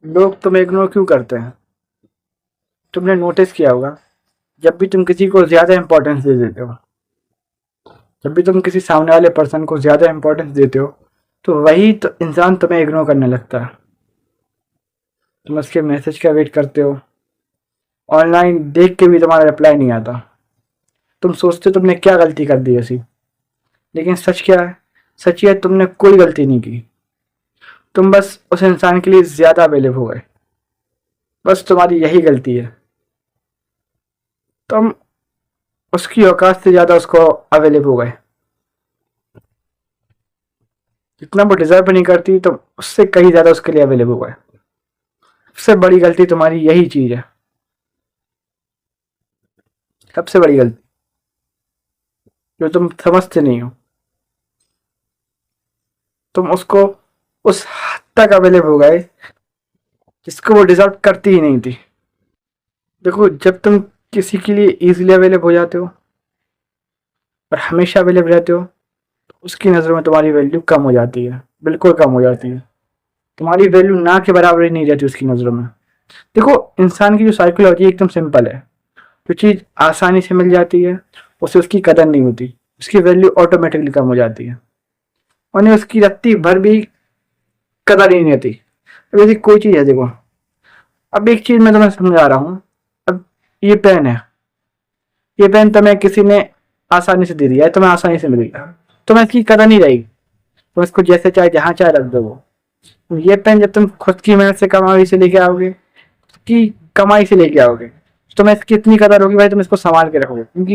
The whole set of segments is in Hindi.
लोग तुम्हें इग्नोर क्यों करते हैं? तुमने नोटिस किया होगा, जब भी तुम किसी को ज़्यादा इम्पोर्टेंस दे देते हो, जब भी तुम किसी सामने वाले पर्सन को ज़्यादा इम्पोर्टेंस देते हो, तो वही तो इंसान तुम्हें इग्नोर करने लगता है। तुम उसके मैसेज का वेट करते हो, ऑनलाइन देख के भी तुम्हारा रिप्लाई नहीं आता। तुम सोचते हो तुमने क्या गलती कर दी ऐसी, लेकिन सच क्या है? सच ये है, तुमने कोई गलती नहीं की। तुम बस उस इंसान के लिए ज़्यादा अवेलेबल हो गए। बस तुम्हारी यही गलती है। तुम उसकी औकात से ज़्यादा उसको अवेलेबल हो गए। जितना वो डिजर्व नहीं करती, तुम उससे कहीं ज़्यादा उसके लिए अवेलेबल हो गए। सबसे बड़ी गलती तुम्हारी यही चीज़ है। सबसे बड़ी गलती जो तुम समझते नहीं हो। तुम उसको उस हद तक अवेलेबल हो गए जिसको वो डिजर्व करती ही नहीं थी। देखो, जब तुम किसी के लिए इजीली अवेलेबल हो जाते हो और हमेशा अवेलेबल रहते हो, तो उसकी नज़रों में तुम्हारी वैल्यू कम हो जाती है। बिल्कुल कम हो जाती है। तुम्हारी वैल्यू ना के बराबर ही नहीं रहती उसकी नज़रों में। देखो, इंसान की जो साइकोलॉजी एकदम सिंपल है। जो चीज़ आसानी से मिल जाती है, उसे उसकी कदर नहीं होती, उसकी वैल्यू ऑटोमेटिकली कम हो जाती है। उन्हें उसकी रत्ती भर भी कदर ही नहीं रहती। अब ऐसी कोई चीज़ है, देखो, अब एक चीज़ मैं तुम्हें समझा रहा हूँ। अब ये पेन है, ये पेन तुम्हें किसी ने आसानी से दे दिया है, तुम्हें आसानी से मिल गया, तुम्हें इसकी कदर नहीं रहेगी। तुम इसको जैसे चाहे जहाँ चाहे रख दो। ये पेन जब तुम खुद की मेहनत से कमाई से लेके आओगे, की कमाई से लेके आओगे, तो तुम्हें इसकी इतनी कदर होगी भाई, तुम इसको संभाल के रखोगे, क्योंकि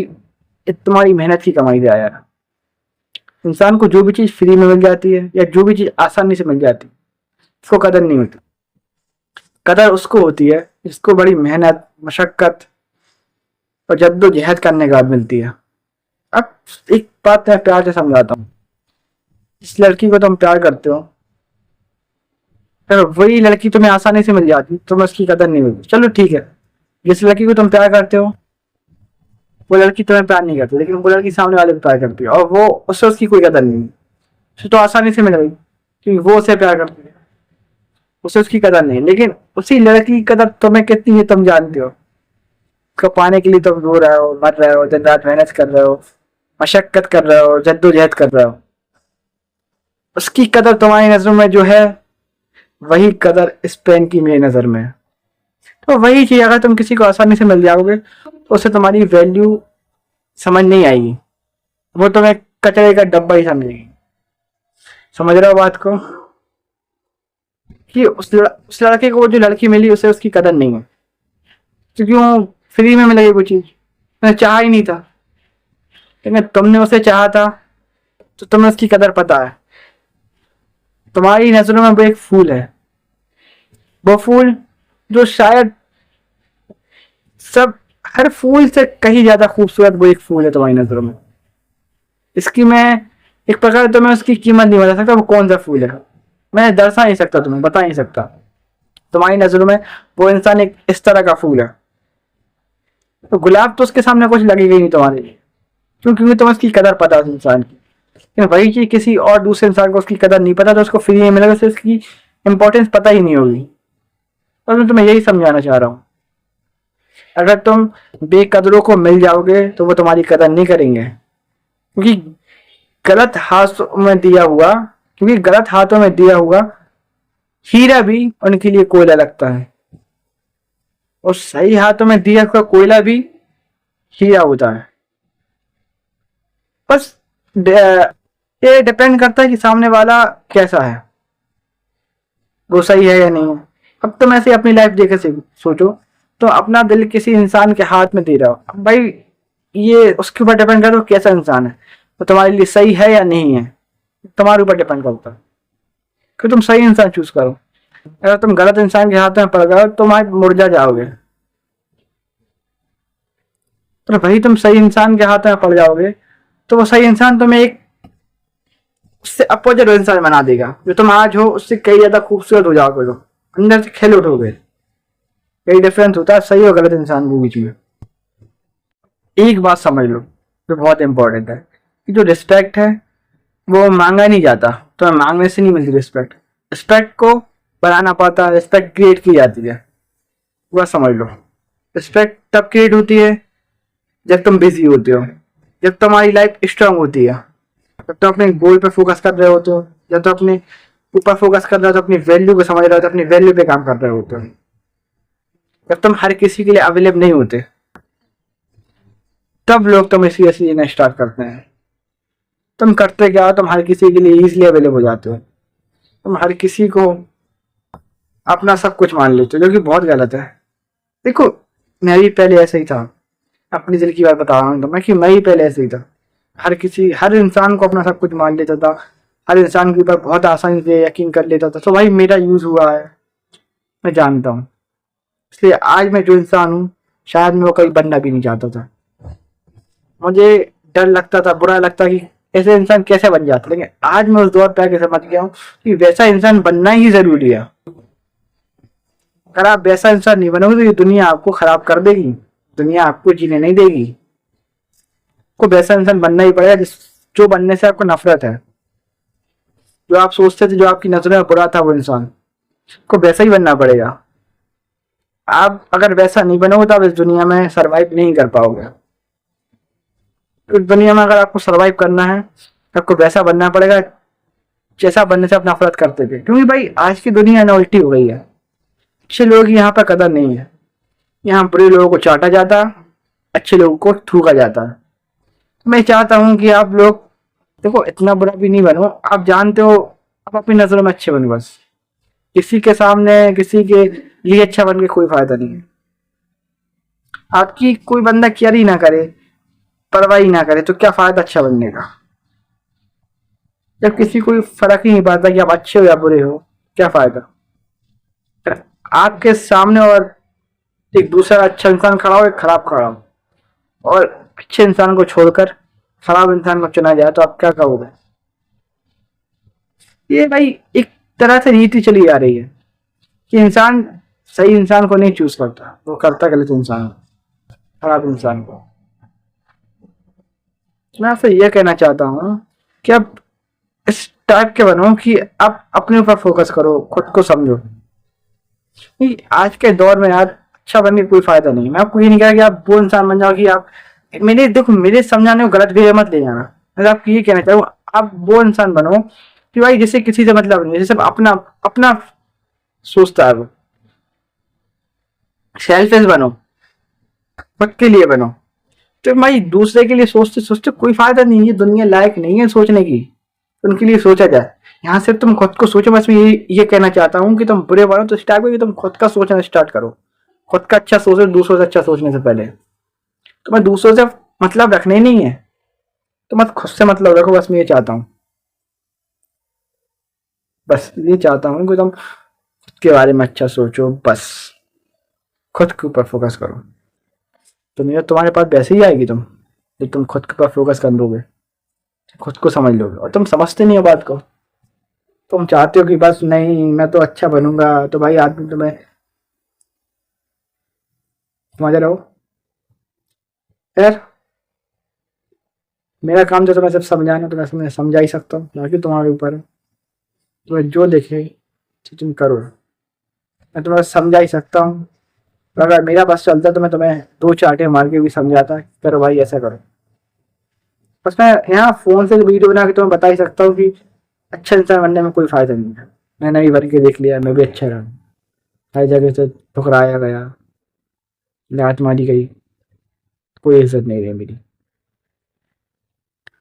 ये तुम्हारी मेहनत की कमाई से आया है। इंसान को जो भी चीज़ फ्री में मिल जाती है या जो भी चीज़ आसानी से मिल जाती है, उसको कदर नहीं होती। कदर उसको होती है जिसको बड़ी मेहनत, मशक्कत और जद्दोजहद करने के बाद मिलती है। अब एक बात मैं प्यार से समझाता हूँ। जिस लड़की को तुम प्यार करते हो, अगर वही लड़की तुम्हें आसानी से मिल जाती, तुम्हें उसकी कदर नहीं मिलती। चलो ठीक है, जिस लड़की को तुम प्यार करते हो, वो लड़की तुम्हें प्यार नहीं करती, लेकिन वो लड़की सामने वाले को प्यार करती है, और वो उससे उसकी कोई कदर नहीं है। उसे तो आसानी से मिल गई क्योंकि वो उसे प्यार करती है, उसे उसकी कदर नहीं। लेकिन उसी लड़की की कदर तुम्हें कितनी है तुम जानते हो। उसको पाने के लिए तुम रो रहे हो, मर रहे हो, दिन रात मेहनत कर रहे हो, मशक्कत कर रहे हो, जद्दोजहद कर रहे हो। उसकी कदर तुम्हारी नजरों में जो है, वही कदर इस पेन की मेरी नजर में है। तो वही चीज अगर तुम किसी को आसानी से मिल जाओगे, तो उससे तुम्हारी वैल्यू समझ नहीं आएगी। वो तुम्हें कचरे का डब्बा ही समझेगी। समझ रहे हो बात को? कि उस लड़के को जो लड़की मिली, उसे उसकी कदर नहीं है, क्योंकि वो फ्री में मिल गई वो चीज, उसने चाहा ही नहीं था। लेकिन तुमने उसे चाहा था, तो तुम्हें उसकी कदर पता है। तुम्हारी नजरों में वो एक फूल है, वो फूल जो शायद सब हर फूल से कहीं ज्यादा खूबसूरत वो एक फूल है तुम्हारी नजरों में। इसकी मैं एक प्रकार तो मैं उसकी कीमत नहीं बता सकता, वो कौन सा फूल है मैं दर्शा नहीं सकता, तुम्हें बता नहीं सकता। तुम्हारी नजरों में वो इंसान एक इस तरह का फूल है। तो गुलाब तो उसके सामने कुछ लगेगा ही नहीं तुम्हारे लिए, क्यों? क्योंकि तुम्हें उसकी कदर पता है उस इंसान की। लेकिन वही चीज किसी और दूसरे इंसान को उसकी कदर नहीं पता, तो उसको फ्री में मिलेगा, तो उसकी इंपॉर्टेंस पता ही नहीं होगी। और मैं तुम्हें यही समझाना चाह रहा हूँ। अगर तुम बेकदरों को मिल जाओगे, तो वो तुम्हारी कदर नहीं करेंगे, क्योंकि गलत हाथों में दिया हुआ क्योंकि गलत हाथों में दिया हुआ हीरा भी उनके लिए कोयला लगता है, और सही हाथों में दिया हुआ कोयला भी हीरा होता है। बस ये डिपेंड करता है कि सामने वाला कैसा है, वो सही है या नहीं है। अब तुम ऐसे अपनी लाइफ देखे से सोचो, तो अपना दिल किसी इंसान के हाथ में दे रहा हो, अब भाई ये उसके ऊपर डिपेंड करता है कैसा इंसान है, वो तुम्हारे लिए सही है या नहीं है, तुम्हारे ऊपर डिपेंड करता है कि तुम सही इंसान चूज करो। अगर तुम गलत इंसान के हाथ में पड़ गए, तो तुम आज मुरझा जाओगे। तो भाई तुम सही इंसान के हाथ में पड़ जाओगे, तो वो सही इंसान तुम्हें एक उससे अपोजिट इंसान बना देगा। जो तुम आज हो, उससे कई ज्यादा खूबसूरत हो जाओगे, तो अंदर से खेल उठोगे। यही डिफरेंस होता है सही और गलत इंसान के बीच में। एक बात समझ लो जो बहुत इंपॉर्टेंट है, कि जो रिस्पेक्ट है वो मांगा नहीं जाता, तो मांगने से नहीं मिलती रिस्पेक्ट। रिस्पेक्ट को बनाना पड़ता है, रिस्पेक्ट क्रिएट की जाती है। पूरा समझ लो, रिस्पेक्ट तब क्रिएट होती है जब तुम बिजी होते हो, जब तुम्हारी लाइफ स्ट्रांग होती है, जब तुम अपने गोल पे फोकस कर रहे होते हो, जब तुम अपने ऊपर फोकस कर रहे हो तो अपनी वैल्यू को समझ रहे हो, तो अपनी वैल्यू पे काम कर रहे होते हो। जब तुम हर किसी के लिए अवेलेबल नहीं होते तब लोग तुम्हें सीरियसली लेना स्टार्ट करते हैं। तुम करते क्या हो, तुम हर किसी के लिए इजिली अवेलेबल हो जाते हो, तुम हर किसी को अपना सब कुछ मान लेते हो, जो कि बहुत गलत है। देखो, मैं भी पहले ऐसा ही था, अपनी दिल की बात बता रहा हूँ तो मैं, कि मैं ही पहले ऐसे ही था। हर इंसान को अपना सब कुछ मान लेता था, हर इंसान के ऊपर बहुत आसानी से यकीन कर लेता था। तो भाई मेरा यूज हुआ है, मैं जानता हूँ। इसलिए आज मैं जो इंसान हूँ, शायद मैं वो कभी बनना भी नहीं चाहता था। मुझे डर लगता था, बुरा लगता कि ऐसे इंसान कैसे बन जाते, लेकिन आज मैं उस दौर पे आके समझ गया हूँ कि वैसा इंसान बनना ही जरूरी है। अगर आप वैसा इंसान नहीं बनोगे तो ये दुनिया आपको खराब कर देगी, दुनिया आपको जीने नहीं देगी। आपको वैसा इंसान बनना ही पड़ेगा जो बनने से आपको नफरत है, जो आप सोचते थे, जो आपकी नजरों में बुरा था, वो इंसान को वैसा ही बनना पड़ेगा। आप अगर वैसा नहीं बनोगे तो आप इस दुनिया में सरवाइव नहीं कर पाओगे। इस दुनिया में अगर आपको सरवाइव करना है तो आपको वैसा बनना पड़ेगा जैसा बनने से आप नफरत करते थे। क्योंकि भाई आज की दुनिया ना उल्टी हो गई है, अच्छे लोगों की यहाँ पर कदर नहीं है। यहाँ बुरे लोगों को चाटा जाता, अच्छे लोगों को थूका जाता है। मैं चाहता हूँ कि आप लोग, देखो, इतना बुरा भी नहीं बनो। आप जानते हो, आप अपनी नजरों में अच्छे बनो बस। किसी के सामने, किसी के लिए अच्छा बन के कोई फायदा नहीं है। आपकी कोई बंदा केयर ही ना करे, परवाह ही ना करे, तो क्या फायदा अच्छा बनने का। जब किसी को फर्क ही नहीं पड़ता कि आप अच्छे हो या बुरे हो, क्या फायदा। आपके सामने और एक दूसरा अच्छा इंसान खड़ा हो, एक खराब खड़ा हो, और अच्छे इंसान को छोड़कर खराब इंसान को चुना जाए, तो आप क्या कहोगे। ये भाई एक तरह से नीति चली आ रही है कि इंसान सही इंसान को नहीं चूज करता, वो करता गलत इंसान, खराब इंसान को। मैं आपसे यह कहना चाहता हूँ कि आप इस टाइप के बनो कि आप अपने ऊपर फोकस करो, खुद को समझो। आज के दौर में यार अच्छा बनने का कोई फायदा नहीं है। मैं आपको ये नहीं कह रहा कि आप वो इंसान बन जाओ कि आप, मेरे देखो, मेरे समझाने को गलत वे मत ले जाना। मैं आपको ये कहना चाहूँ, आप वो इंसान बनो कि भाई जैसे किसी से मतलब नहीं, जैसे अपना अपना सोचता है वो। सेल्फिश बनो, खुद के लिए बनो। तो भाई दूसरे के लिए सोचते सोचते कोई फायदा नहीं है, दुनिया लायक नहीं है सोचने की उनके लिए सोचा जाए। यहाँ सिर्फ तुम खुद को सोचो। बस मैं ये कहना चाहता हूँ कि तुम बुरे बनो तो इस टाइप की तुम खुद का सोचना स्टार्ट करो। खुद का अच्छा सोचो दूसरों से अच्छा सोचने से पहले। तुम्हें दूसरों से मतलब रखने ही नहीं है, तो मत खुद से मतलब रखो। बस मैं ये चाहता हूँ, बस ये चाहता हूँ कि तुम खुद के बारे में अच्छा सोचो। बस खुद के ऊपर फोकस करो, तो मेरा तुम्हारे पास वैसे ही आएगी। जब तुम खुद के ऊपर फोकस कर लोगे, खुद को समझ लोगे। और तुम समझते नहीं हो बात को, तुम चाहते हो कि बस नहीं मैं तो अच्छा बनूंगा, तो भाई आदमी तुम्हें समझ रहे हो यार। मेरा काम जो तुम्हें सिर्फ समझाना, तो मैं तुम्हें समझा ही सकता हूँ, बाकी तुम्हारे ऊपर है। तुम्हें जो देखे तो तुम करो। मैं तुम्हें समझा ही सकता हूँ, तो अगर मेरा बस चलता तो मैं तुम्हें दो चाटे मार के भी समझाता, करो भाई ऐसा करो। बस मैं यहाँ फोन से वीडियो बना के तुम्हें बता ही सकता हूँ कि अच्छा इंसान बनने में कोई फायदा नहीं है। मैंने भी बन के देख लिया, मैं भी अच्छा रहा। हर जगह से ठुकराया गया, लात मारी गई, कोई इज्जत नहीं रही मेरी।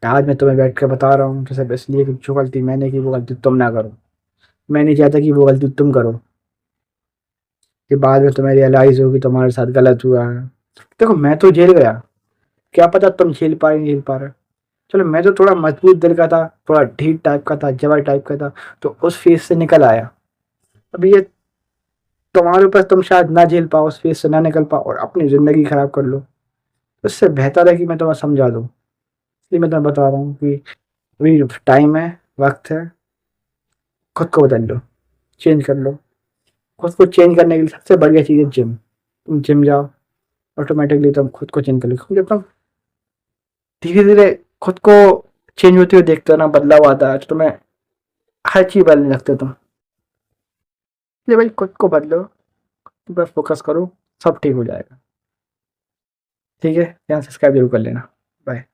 आज मैं तुम्हें बैठ कर बता रहा हूँ तो सिर्फ इसलिए कि जो गलती मैंने की वो गलती तुम ना करो। मैं नहीं चाहता कि वो गलती तुम करो, कि बाद में तुम्हें रियलाइज हो कि तुम्हारे साथ गलत हुआ है। देखो, मैं तो जेल गया, क्या पता तुम झेल पाए नहीं झेल पा रहे। चलो, मैं तो थोड़ा मजबूत दिल का था, थोड़ा ढीठ टाइप का था, जबर टाइप का था, तो उस फेज से निकल आया। अभी ये तुम्हारे ऊपर, तुम शायद ना झेल पाओ, उस फेज से ना निकल पाओ और अपनी जिंदगी खराब कर लो। उससे बेहतर है कि मैं तुम्हें समझा दूँ। इसलिए मैं तुम्हें बता रहा हूँ कि अभी टाइम है, वक्त है, खुद को बदल लो, चेंज कर लो। खुद को चेंज करने के लिए सबसे बढ़िया चीज़ है जिम। तुम जिम जाओ, ऑटोमेटिकली तुम खुद को चेंज कर लो। क्योंकि तुम धीरे धीरे खुद को चेंज होते हुए देखते हो ना, बदलाव आता है, तो तुम्हें हर चीज़ बदलने लगते हो तुम। इसलिए भाई खुद को बदलो, खुद पर फोकस करो, सब ठीक हो जाएगा। ठीक है, चैनल सब्सक्राइब जरूर कर लेना। बाय।